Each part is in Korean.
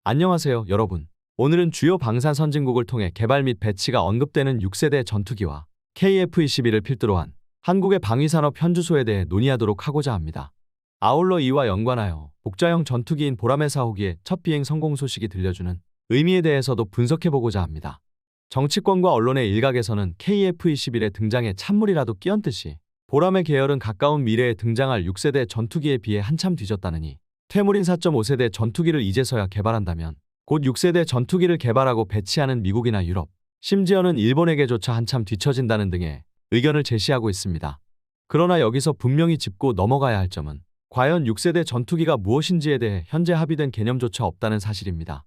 안녕하세요, 여러분. 오늘은 주요 방산 선진국을 통해 개발 및 배치가 언급되는 6세대 전투기와 KF-21을 필두로 한 한국의 방위산업 현주소에 대해 논의하도록 하고자 합니다. 아울러 이와 연관하여 복자형 전투기인 보라매 4호기의 첫 비행 성공 소식이 들려주는 의미에 대해서도 분석해보고자 합니다. 정치권과 언론의 일각에서는 KF-21의 등장에 찬물이라도 끼얹듯이 보라매 계열은 가까운 미래에 등장할 6세대 전투기에 비해 한참 뒤졌다느니 퇴물인 4.5세대 전투기를 이제서야 개발한다면 곧 6세대 전투기를 개발하고 배치하는 미국이나 유럽, 심지어는 일본에게조차 한참 뒤처진다는 등의 의견을 제시하고 있습니다. 그러나 여기서 분명히 짚고 넘어가야 할 점은 과연 6세대 전투기가 무엇인지에 대해 현재 합의된 개념조차 없다는 사실입니다.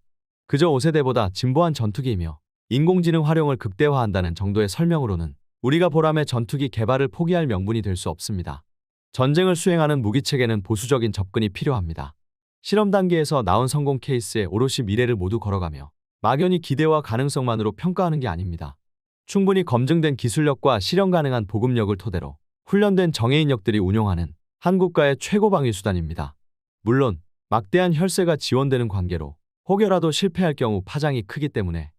그저 5세대보다 진보한 전투기이며 인공지능 활용을 극대화한다는 정도의 설명으로는 우리가 보라매 전투기 개발을 포기할 명분이 될 수 없습니다. 전쟁을 수행하는 무기체계는 보수적인 접근이 필요합니다. 실험 단계에서 나온 성공 케이스에 오롯이 미래를 모두 걸어가며 막연히 기대와 가능성만으로 평가하는 게 아닙니다. 충분히 검증된 기술력과 실현 가능한 보급력을 토대로 훈련된 정예인력들이 운용하는 한국가의 최고 방위 수단입니다. 물론 막대한 혈세가 지원되는 관계로 혹여라도 실패할 경우 파장이 크기 때문에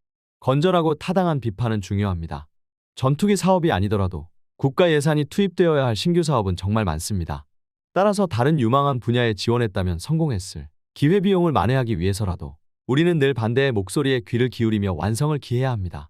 건전하고 타당한 비판은 중요합니다. 전투기 사업이 아니더라도 국가 예산이 투입되어야 할 신규 사업은 정말 많습니다. 따라서 다른 유망한 분야에 지원했다면 성공했을 기회비용을 만회하기 위해서라도 우리는 늘 반대의 목소리에 귀를 기울이며 완성을 기해야 합니다.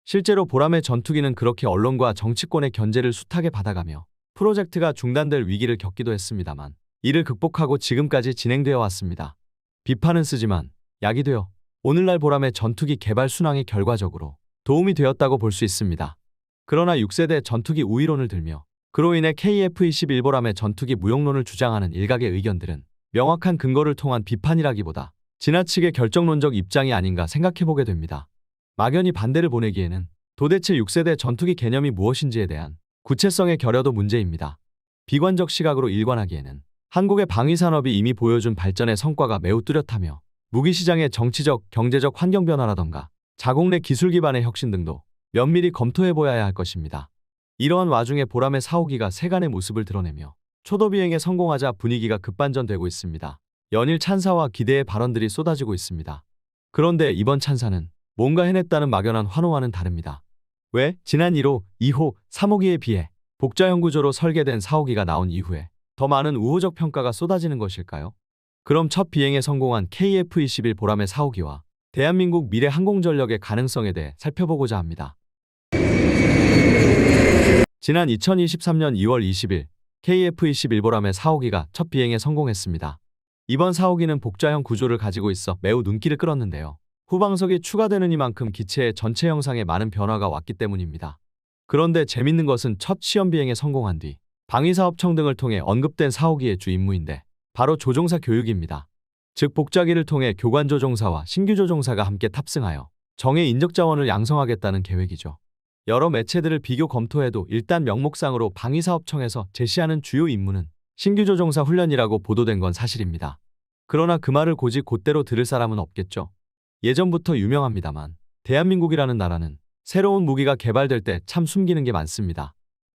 실제로 보라매 전투기는 그렇게 언론과 정치권의 견제를 숱하게 받아가며 프로젝트가 중단될 위기를 겪기도 했습니다만 이를 극복하고 지금까지 진행되어 왔습니다. 비판은 쓰지만 약이 되어 오늘날 보라매 전투기 개발 순항에 결과적으로 도움이 되었다고 볼 수 있습니다. 그러나 6세대 전투기 우위론을 들며 그로 인해 KF-21 보라매 전투기 무용론을 주장하는 일각의 의견들은 명확한 근거를 통한 비판이라기보다 지나치게 결정론적 입장이 아닌가 생각해보게 됩니다. 막연히 반대를 보내기에는 도대체 6세대 전투기 개념이 무엇인지에 대한 구체성의 결여도 문제입니다. 비관적 시각으로 일관하기에는 한국의 방위산업이 이미 보여준 발전의 성과가 매우 뚜렷하며 무기시장의 정치적, 경제적 환경 변화라던가 자국 내 기술 기반의 혁신 등도 면밀히 검토해보아야 할 것입니다. 이러한 와중에 보라매 4호기가 세간의 모습을 드러내며 초도 비행에 성공하자 분위기가 급반전되고 있습니다. 연일 찬사와 기대의 발언들이 쏟아지고 있습니다. 그런데 이번 찬사는 뭔가 해냈다는 막연한 환호와는 다릅니다. 왜? 지난 1호, 2호, 3호기에 비해 복자형 구조로 설계된 4호기가 나온 이후에 더 많은 우호적 평가가 쏟아지는 것일까요? 그럼 첫 비행에 성공한 KF-21 보라매 4호기와 대한민국 미래 항공전력의 가능성에 대해 살펴보고자 합니다. 지난 2023년 2월 20일 KF-21 보라매 4호기가 첫 비행에 성공했습니다. 이번 4호기는 복자형 구조를 가지고 있어 매우 눈길을 끌었는데요. 후방석이 추가되는 이만큼 기체의 전체 형상에 많은 변화가 왔기 때문입니다. 그런데 재밌는 것은 첫 시험 비행에 성공한 뒤 방위사업청 등을 통해 언급된 4호기의 주 임무인데 바로 조종사 교육입니다. 즉 복자기를 통해 교관 조종사와 신규 조종사가 함께 탑승하여 정예 인적 자원을 양성하겠다는 계획이죠. 여러 매체들을 비교 검토해도 일단 명목상으로 방위사업청에서 제시하는 주요 임무는 신규 조종사 훈련이라고 보도된 건 사실입니다. 그러나 그 말을 곧이 곧대로 들을 사람은 없겠죠. 예전부터 유명합니다만 대한민국이라는 나라는 새로운 무기가 개발될 때 참 숨기는 게 많습니다.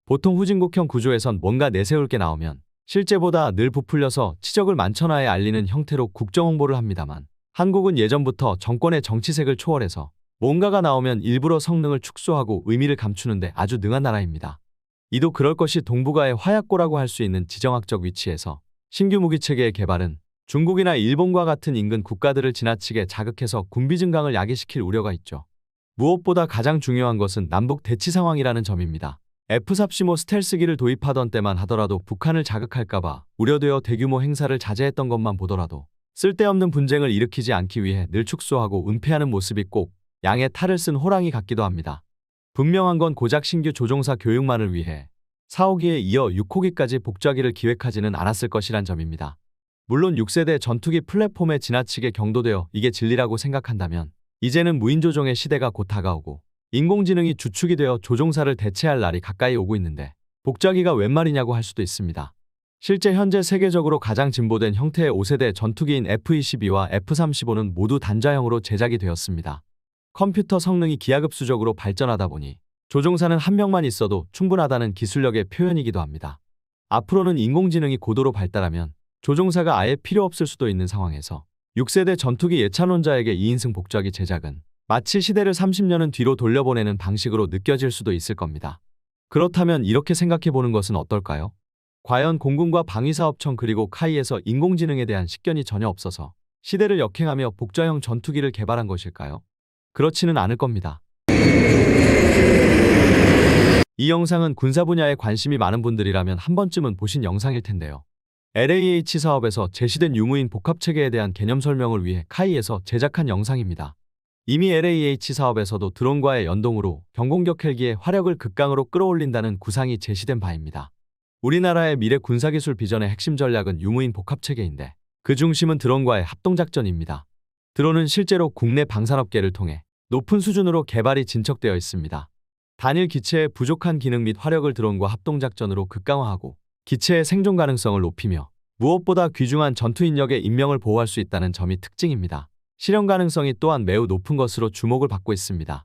보통 후진국형 구조에선 뭔가 내세울 게 나오면 실제보다 늘 부풀려서 치적을 만천하에 알리는 형태로 국정홍보를 합니다만 한국은 예전부터 정권의 정치색을 초월해서 뭔가가 나오면 일부러 성능을 축소하고 의미를 감추는데 아주 능한 나라입니다. 이도 그럴 것이 동북아의 화약고라고 할 수 있는 지정학적 위치에서 신규 무기체계의 개발은 중국이나 일본과 같은 인근 국가들을 지나치게 자극해서 군비 증강을 야기시킬 우려가 있죠. 무엇보다 가장 중요한 것은 남북 대치 상황이라는 점입니다. F-35 스텔스기를 도입하던 때만 하더라도 북한을 자극할까봐 우려되어 대규모 행사를 자제했던 것만 보더라도 쓸데없는 분쟁을 일으키지 않기 위해 늘 축소하고 은폐하는 모습이 꼭 양의 탈을 쓴 호랑이 같기도 합니다. 분명한 건 고작 신규 조종사 교육만을 위해 4호기에 이어 6호기까지 복자기를 기획하지는 않았을 것이란 점입니다. 물론 6세대 전투기 플랫폼에 지나치게 경도되어 이게 진리라고 생각한다면 이제는 무인조종의 시대가 곧 다가오고 인공지능이 주축이 되어 조종사를 대체할 날이 가까이 오고 있는데 복자기가 웬 말이냐고 할 수도 있습니다. 실제 현재 세계적으로 가장 진보된 형태의 5세대 전투기인 F-22와 F-35는 모두 단자형으로 제작이 되었습니다. 컴퓨터 성능이 기하급수적으로 발전하다 보니 조종사는 한 명만 있어도 충분하다는 기술력의 표현이기도 합니다. 앞으로는 인공지능이 고도로 발달하면 조종사가 아예 필요 없을 수도 있는 상황에서 6세대 전투기 예찬론자에게 2인승 복좌기 제작은 마치 시대를 30년은 뒤로 돌려보내는 방식으로 느껴질 수도 있을 겁니다. 그렇다면 이렇게 생각해보는 것은 어떨까요? 과연 공군과 방위사업청 그리고 카이에서 인공지능에 대한 식견이 전혀 없어서 시대를 역행하며 복좌형 전투기를 개발한 것일까요? 그렇지는 않을 겁니다. 이 영상은 군사 분야에 관심이 많은 분들이라면 한 번쯤은 보신 영상일 텐데요. LAH 사업에서 제시된 유무인 복합체계에 대한 개념 설명을 위해 카이에서 제작한 영상입니다. 이미 LAH 사업에서도 드론과의 연동으로 경공격 헬기의 화력을 극강으로 끌어올린다는 구상이 제시된 바입니다. 우리나라의 미래 군사기술 비전의 핵심 전략은 유무인 복합체계인데 그 중심은 드론과의 합동작전입니다. 드론은 실제로 국내 방산업계를 통해 높은 수준으로 개발이 진척되어 있습니다. 단일 기체의 부족한 기능 및 화력을 드론과 합동작전으로 극강화하고 기체의 생존 가능성을 높이며 무엇보다 귀중한 전투 인력의 인명을 보호할 수 있다는 점이 특징입니다. 실현 가능성이 또한 매우 높은 것으로 주목을 받고 있습니다.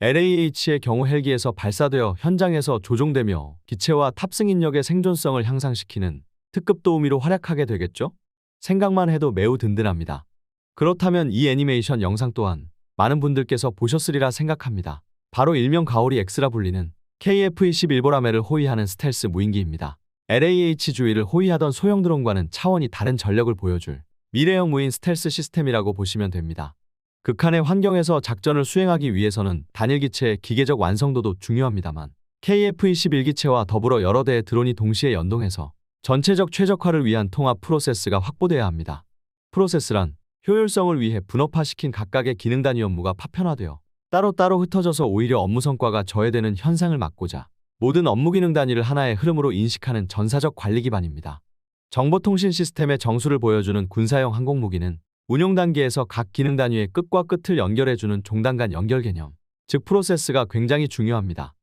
LAH의 경우 헬기에서 발사되어 현장에서 조종되며 기체와 탑승 인력의 생존성을 향상시키는 특급 도우미로 활약하게 되겠죠? 생각만 해도 매우 든든합니다. 그렇다면 이 애니메이션 영상 또한 많은 분들께서 보셨으리라 생각합니다. 바로 일명 가오리 X라 불리는 KF-21 보라매를 호위하는 스텔스 무인기입니다. LAH 주위를 호위하던 소형 드론과는 차원이 다른 전력을 보여줄 미래형 무인 스텔스 시스템이라고 보시면 됩니다. 극한의 환경에서 작전을 수행하기 위해서는 단일 기체의 기계적 완성도도 중요합니다만 KF-21 기체와 더불어 여러 대의 드론이 동시에 연동해서 전체적 최적화를 위한 통합 프로세스가 확보돼야 합니다. 프로세스란 효율성을 위해 분업화시킨 각각의 기능 단위 업무가 파편화되어 따로따로 흩어져서 오히려 업무 성과가 저해되는 현상을 막고자 모든 업무 기능 단위를 하나의 흐름으로 인식하는 전사적 관리 기반입니다. 정보통신 시스템의 정수를 보여주는 군사용 항공무기는 운용 단계에서 각 기능 단위의 끝과 끝을 연결해주는 종단 간 연결 개념, 즉 프로세스가 굉장히 중요합니다.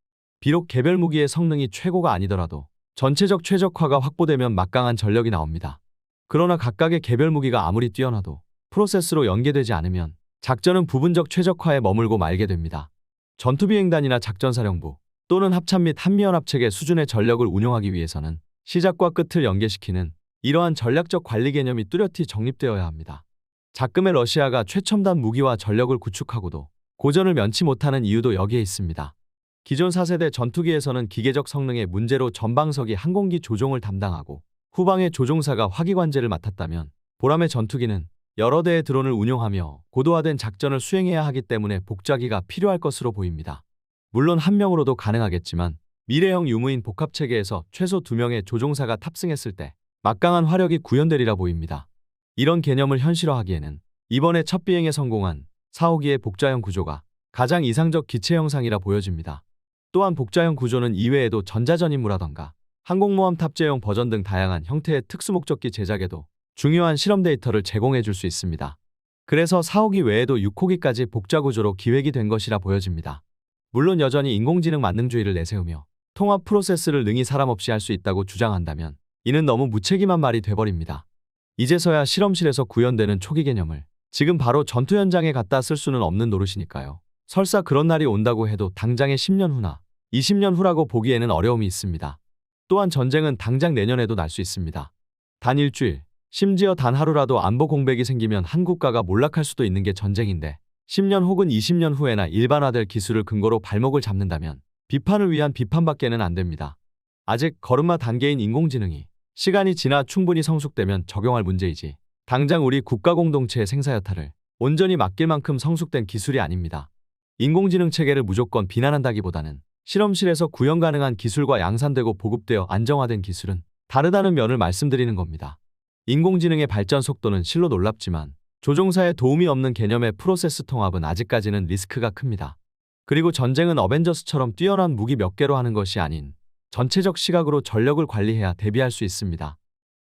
비록 개별 무기의 성능이 최고가 아니더라도 전체적 최적화가 확보되면 막강한 전력이 나옵니다. 그러나 각각의 개별 무기가 아무리 뛰어나도 프로세스로 연계되지 않으면 작전은 부분적 최적화에 머물고 말게 됩니다. 전투비행단이나 작전사령부 또는 합참 및 한미연합체계 수준의 전력을 운용하기 위해서는 시작과 끝을 연계시키는 이러한 전략적 관리 개념이 뚜렷이 정립되어야 합니다. 작금의 러시아가 최첨단 무기와 전력을 구축하고도 고전을 면치 못하는 이유도 여기에 있습니다. 기존 4세대 전투기에서는 기계적 성능의 문제로 전방석이 항공기 조종을 담당하고 후방의 조종사가 화기관제를 맡았다면 보라매 전투기는 여러 대의 드론을 운용하며 고도화된 작전을 수행해야 하기 때문에 복좌기가 필요할 것으로 보입니다. 물론 한 명으로도 가능하겠지만 미래형 유무인 복합체계에서 최소 2명의 조종사가 탑승했을 때 막강한 화력이 구현되리라 보입니다. 이런 개념을 현실화하기에는 이번에 첫 비행에 성공한 4호기의 복좌형 구조가 가장 이상적 기체 형상이라 보여집니다. 또한 복좌형 구조는 이외에도 전자전임무라던가 항공모함 탑재용 버전 등 다양한 형태의 특수목적기 제작에도 중요한 실험 데이터를 제공해 줄 수 있습니다. 그래서 4호기 외에도 6호기까지 복좌 구조로 기획이 된 것이라 보여집니다. 물론 여전히 인공지능 만능주의를 내세우며 통합 프로세스를 능히 사람 없이 할 수 있다고 주장한다면 이는 너무 무책임한 말이 돼버립니다. 이제서야 실험실에서 구현되는 초기 개념을 지금 바로 전투 현장에 갖다 쓸 수는 없는 노릇이니까요. 설사 그런 날이 온다고 해도 당장의 10년 후나 20년 후라고 보기에는 어려움이 있습니다. 또한 전쟁은 당장 내년에도 날 수 있습니다. 단 일주일, 심지어 단 하루라도 안보 공백이 생기면 한 국가가 몰락할 수도 있는 게 전쟁인데 10년 혹은 20년 후에나 일반화될 기술을 근거로 발목을 잡는다면 비판을 위한 비판밖에는 안 됩니다. 아직 걸음마 단계인 인공지능이 시간이 지나 충분히 성숙되면 적용할 문제이지 당장 우리 국가 공동체의 생사여탈을 온전히 맡길 만큼 성숙된 기술이 아닙니다. 인공지능 체계를 무조건 비난한다기보다는 실험실에서 구현 가능한 기술과 양산되고 보급되어 안정화된 기술은 다르다는 면을 말씀드리는 겁니다. 인공지능의 발전 속도는 실로 놀랍지만 조종사의 도움이 없는 개념의 프로세스 통합은 아직까지는 리스크가 큽니다. 그리고 전쟁은 어벤져스처럼 뛰어난 무기 몇 개로 하는 것이 아닌 전체적 시각으로 전력을 관리해야 대비할 수 있습니다.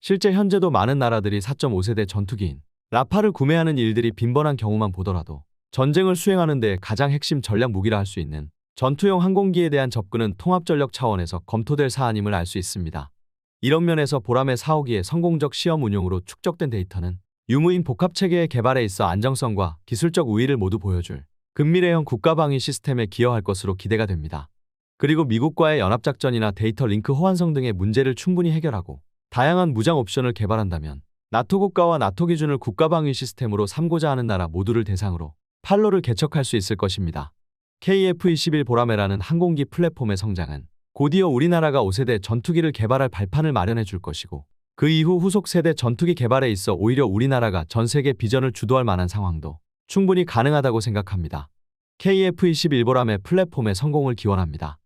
실제 현재도 많은 나라들이 4.5세대 전투기인 라파를 구매하는 일들이 빈번한 경우만 보더라도 전쟁을 수행하는 데 가장 핵심 전략 무기라 할 수 있는 전투용 항공기에 대한 접근은 통합전력 차원에서 검토될 사안임을 알 수 있습니다. 이런 면에서 보라매 4호기의 성공적 시험 운용으로 축적된 데이터는 유무인 복합체계의 개발에 있어 안정성과 기술적 우위를 모두 보여줄 근미래형 국가방위 시스템에 기여할 것으로 기대가 됩니다. 그리고 미국과의 연합작전이나 데이터 링크 호환성 등의 문제를 충분히 해결하고 다양한 무장 옵션을 개발한다면 나토 국가와 나토 기준을 국가방위 시스템으로 삼고자 하는 나라 모두를 대상으로 판로를 개척할 수 있을 것입니다. KF-21 보라매라는 항공기 플랫폼의 성장은 곧이어 우리나라가 5세대 전투기를 개발할 발판을 마련해 줄 것이고, 그 이후 후속 세대 전투기 개발에 있어 오히려 우리나라가 전 세계 비전을 주도할 만한 상황도 충분히 가능하다고 생각합니다. KF-21 보라매 플랫폼의 성공을 기원합니다.